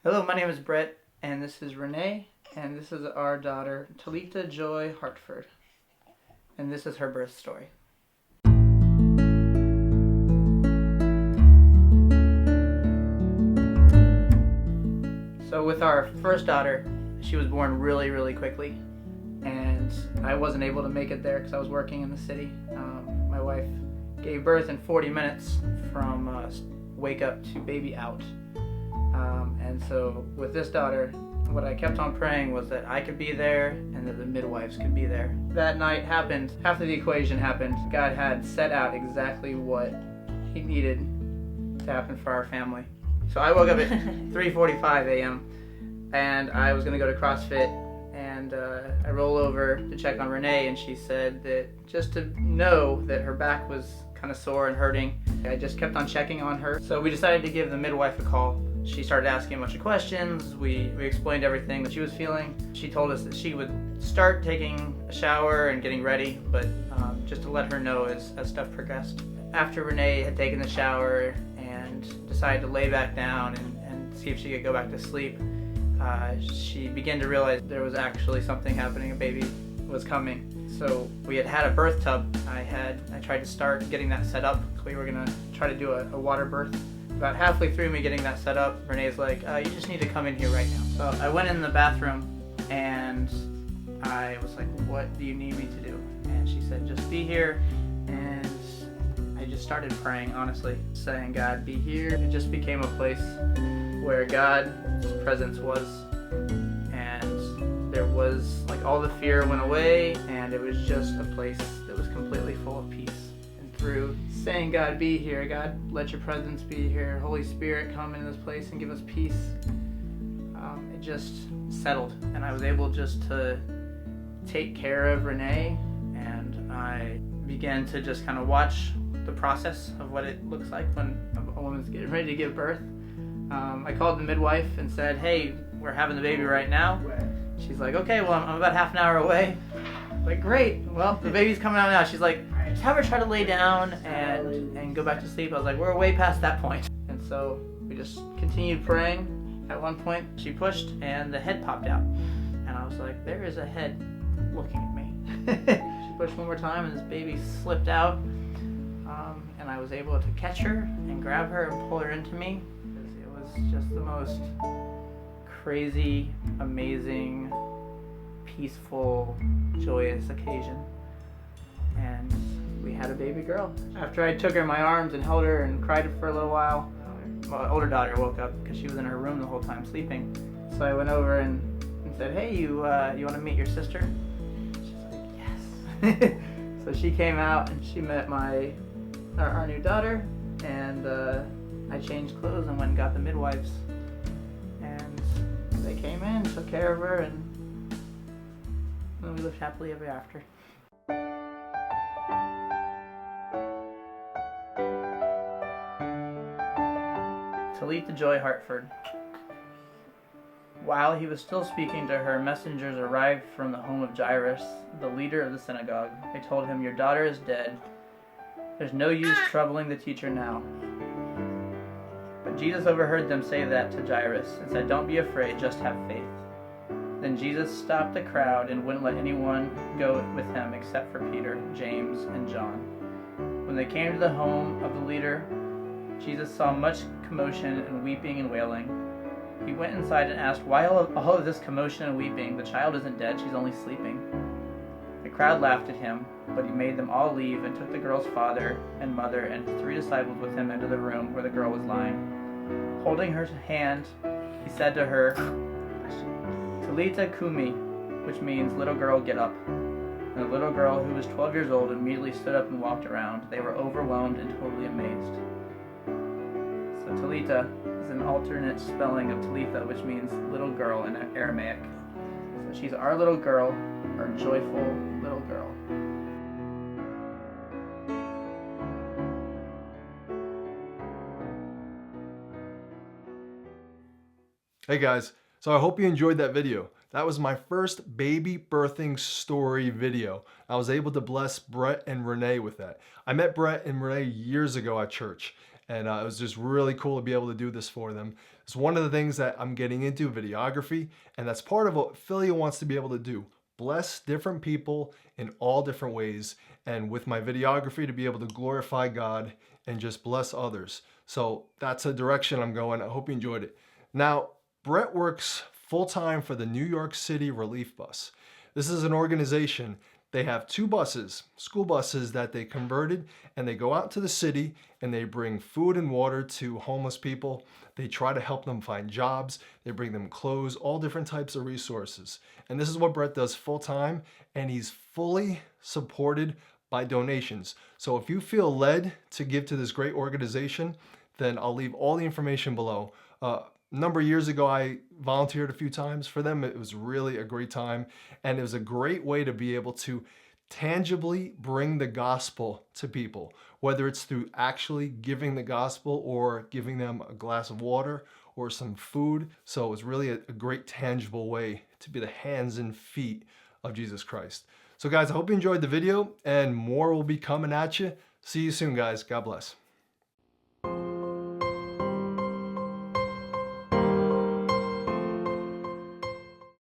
Hello, my name is Brett, and this is Renee, and this is our daughter, Talita Joy Hartford, and this is her birth story. So with our first daughter, she was born really quickly, and I wasn't able to make it there because I was working in the city. My wife gave birth in 40 minutes from wake up to baby out. And so with this daughter, what I kept on praying was that I could be there and that the midwives could be there. That night happened, half of the equation happened. God had set out exactly what He needed to happen for our family. So I woke up at 3:45 a.m. and I was going to go to CrossFit, and I roll over to check on Renee, and she said that just to know that her back was kind of sore and hurting. I just kept on checking on her. So we decided to give the midwife a call. She started asking a bunch of questions. We explained everything that she was feeling. She told us that she would start taking a shower and getting ready, but just to let her know as stuff progressed. After Renee had taken the shower and decided to lay back down and see if she could go back to sleep, she began to realize there was actually something happening. A baby was coming. So we had a birth tub. I tried to start getting that set up. We were gonna try to do a water birth. About halfway through me getting that set up, Renee's like, you just need to come in here right now. So I went in the bathroom and I was like, what do you need me to do? And she said, just be here. And I just started praying, honestly, saying, God, be here. It just became a place where God's presence was. And there was, like, all the fear went away, and it was just a place that was completely full of peace. Through saying, God, be here, God, let your presence be here, Holy Spirit, come into this place and give us peace, it just settled, and I was able just to take care of Renee, and I began to just kind of watch the process of what it looks like when a woman's getting ready to give birth. I called the midwife and said, hey, we're having the baby right now. She's like, okay, well, I'm about half an hour away. Like, great, well, the baby's coming out now. She's like, just have her try to lay down and go back to sleep. I was like, we're way past that point. And so we just continued praying. At one point, she pushed and the head popped out. And I was like, there is a head looking at me. She pushed one more time and this baby slipped out. And I was able to catch her and grab her and pull her into me. It was just the most crazy, amazing, peaceful, joyous occasion. And we had a baby girl. After I took her in my arms and held her and cried for a little while, my older daughter woke up because she was in her room the whole time sleeping. So I went over and said, hey, you want to meet your sister? She's like, yes. So she came out and she met our new daughter, and I changed clothes and went and got the midwives. And they came in, took care of her, and we lived happily ever after. Talita Joy Hartford. While he was still speaking to her, messengers arrived from the home of Jairus, the leader of the synagogue. They told him, your daughter is dead. There's no use troubling the teacher now. But Jesus overheard them say that to Jairus and said, don't be afraid, just have faith. Then Jesus stopped the crowd and wouldn't let anyone go with him except for Peter, James, and John. When they came to the home of the leader, Jesus saw much commotion and weeping and wailing. He went inside and asked, why all of this commotion and weeping? The child isn't dead, she's only sleeping. The crowd laughed at him, but he made them all leave and took the girl's father and mother and his 3 disciples with him into the room where the girl was lying. Holding her hand, he said to her, Talita kumi, which means, little girl, get up. And the little girl, who was 12 years old, immediately stood up and walked around. They were overwhelmed and totally amazed. So Talita is an alternate spelling of Talitha, which means little girl in Aramaic. So she's our little girl, our joyful little girl. Hey guys, so I hope you enjoyed that video. That was my first baby birthing story video. I was able to bless Brett and Renee with that. I met Brett and Renee years ago at church, And it was just really cool to be able to do this for them. It's one of the things that I'm getting into, videography, and that's part of what Philia wants to be able to do. Bless different people in all different ways, and with my videography to be able to glorify God and just bless others. So that's a direction I'm going. I hope you enjoyed it. Now, Brett works full-time for the New York City Relief Bus. This is an organization. They have 2 buses, school buses, that they converted, and they go out to the city and they bring food and water to homeless people. They try to help them find jobs. They bring them clothes, all different types of resources. And this is what Brett does full time, and he's fully supported by donations. So if you feel led to give to this great organization, then I'll leave all the information below. A number of years ago, I volunteered a few times for them. It was really a great time, and it was a great way to be able to tangibly bring the gospel to people, whether it's through actually giving the gospel or giving them a glass of water or some food. So it was really a great tangible way to be the hands and feet of Jesus Christ. So guys, I hope you enjoyed the video, and more will be coming at you. See you soon, guys. God bless.